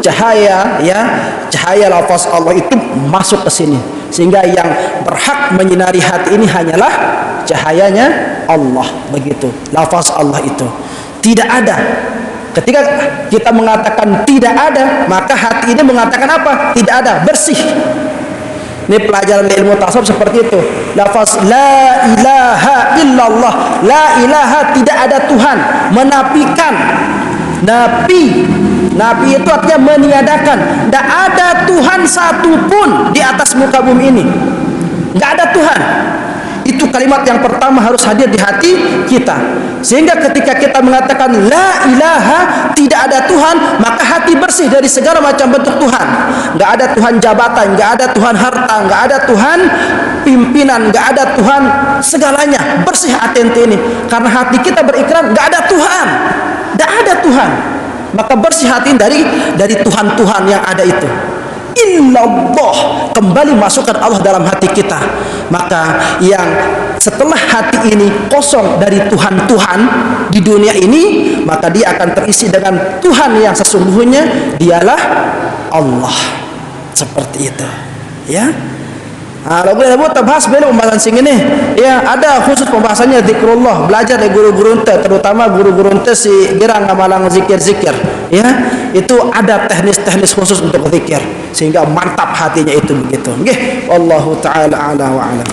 cahaya, ya, cahaya lafaz Allah itu masuk ke sini, sehingga yang berhak menyinari hati ini hanyalah cahayanya Allah. Begitu lafaz Allah itu tidak ada. Ketika kita mengatakan tidak ada, maka hati ini mengatakan apa? Tidak ada, bersih. Ini pelajaran ilmu tasawuf seperti itu. Lafaz la ilaha illallah, la ilaha, tidak ada Tuhan, menafikan. Nafi itu artinya meniadakan. Tidak ada Tuhan satupun di atas muka bumi ini. Tidak ada Tuhan. Itu kalimat yang pertama harus hadir di hati kita. Sehingga ketika kita mengatakan la ilaha, tidak ada Tuhan, maka hati bersih dari segala macam bentuk Tuhan. Enggak ada Tuhan jabatan, enggak ada Tuhan harta, enggak ada Tuhan pimpinan, enggak ada Tuhan segalanya. Bersih hati ini. Karena hati kita berikrar enggak ada Tuhan. Enggak ada Tuhan. Maka bersih hati dari Tuhan-Tuhan yang ada itu. Illallah, kembali masukkan Allah dalam hati kita. Maka yang setelah hati ini kosong dari Tuhan-Tuhan di dunia ini, maka dia akan terisi dengan Tuhan yang sesungguhnya, dialah Allah. Seperti itu, ya. Nah, lagu kita bahas belum pembahasan sing ini. Ya, ada khusus pembahasannya zikrullah, belajar dari guru-guru ente, terutama guru-guru ente si girang ngamalang zikir-zikir. Ya, itu ada teknis-teknis khusus untuk zikir sehingga mantap hatinya itu begitu. Nggih, wallahu taala ala wa alam.